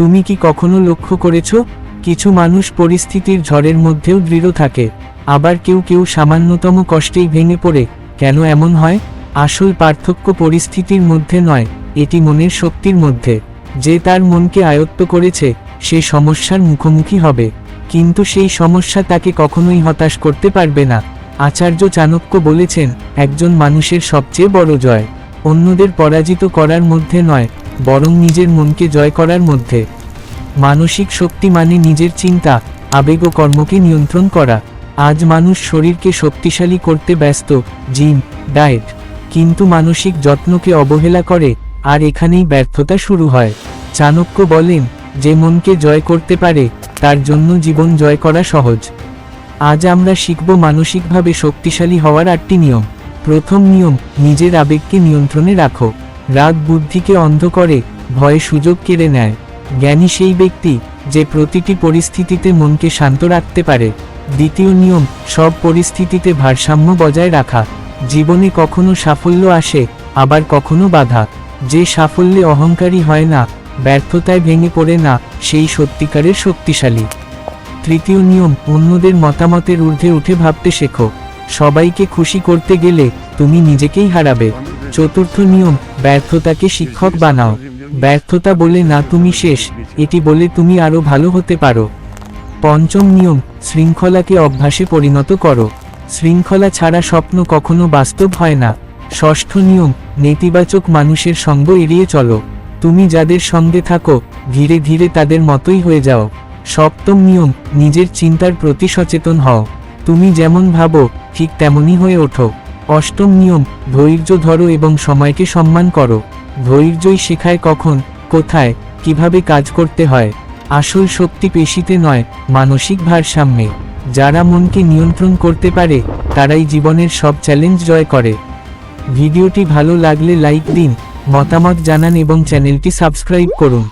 তুমি কি কখনো লক্ষ্য করেছো, কিছু মানুষ পরিস্থিতির ঝড়ের মধ্যেও দৃঢ় থাকে, আবার কেউ কেউ সামান্যতম কষ্টেই ভেঙে পড়ে। কেন এমন হয়? আসল পার্থক্য পরিস্থিতির মধ্যে নয়, এটি মনের শক্তির মধ্যে। যে তার মনকে আয়ত্ত করেছে, সে সমস্যার মুখোমুখি হবে, কিন্তু সেই সমস্যা তাকে কখনোই হতাশ করতে পারবে না। আচার্য চাণক্য বলেছেন, একজন মানুষের সবচেয়ে বড় জয় অন্যদের পরাজিত করার মধ্যে নয়, বরং নিজের মনকে জয় করার মধ্যে। মানসিক শক্তি মানে নিজের চিন্তা, আবেগ ও কর্মকে নিয়ন্ত্রণ করা। আজ মানুষ শরীরকে শক্তিশালী করতে ব্যস্ত, জিম, ডায়েট, কিন্তু মানসিক যত্নকে অবহেলা করে, আর এখানেই ব্যর্থতা শুরু হয়। চাণক্য বলেন, যে মনকে জয় করতে পারে, তার জন্য জীবন জয় করা সহজ। আজ আমরা শিখব মানসিকভাবে শক্তিশালী হওয়ার 8টি নিয়ম। প্রথম নিয়ম, নিজের আবেগকে নিয়ন্ত্রণে রাখো। রাগ বুদ্ধিকে অন্ধ করে, ভয় সুযোগ কেড়ে নেয়। জ্ঞানী সেই ব্যক্তি, যে প্রতিটি পরিস্থিতিতে মনকে শান্ত রাখতে পারে। দ্বিতীয় নিয়ম, সব পরিস্থিতিতে ভারসাম্য বজায় রাখা। জীবনে কখনো সাফল্য আসে, আবার কখনো বাধা। যে সাফল্যে অহংকারী হয় না, ব্যর্থতায় ভেঙে পড়ে না, সেই সত্যিকারের শক্তিশালী। তৃতীয় নিয়ম, অন্যদের মতামতের ঊর্ধ্বে উঠে ভাবতে শেখো। সবাইকে খুশি করতে গেলে তুমি নিজেকেই হারাবে। চতুর্থ নিয়ম, ব্যর্থতাকে শিক্ষক বানাও। ব্যর্থতা বলে না তুমি শেষ, এটি বলে তুমি আরও ভালো হতে পারো। পঞ্চম নিয়ম, শৃঙ্খলাকে অভ্যাসে পরিণত করো। শৃঙ্খলা ছাড়া স্বপ্ন কখনো বাস্তব হয় না। ষষ্ঠ নিয়ম, নেতিবাচক মানুষের সঙ্গ এড়িয়ে চলো। তুমি যাদের সঙ্গে থাকো, ধীরে ধীরে তাদের মতোই হয়ে যাও। সপ্তম নিয়ম, নিজের চিন্তার প্রতি সচেতন হও। তুমি যেমন ভাবো, ঠিক তেমনই হয়ে ওঠো। অষ্টম নিয়ম, ধৈর্য ধরো এবং সময়কে সম্মান করো। ধৈর্যই শেখায় কখন, কোথায়, কিভাবে কাজ করতে হয়। আসল শক্তি পেশিতে নয়, মানসিক ভারসাম্যে। যারা মনকে নিয়ন্ত্রণ করতে পারে, তারাই জীবনের সব চ্যালেঞ্জ জয় করে। ভিডিওটি ভালো লাগলে লাইক দিন, মতামত জানান এবং চ্যানেলটি সাবস্ক্রাইব করুন।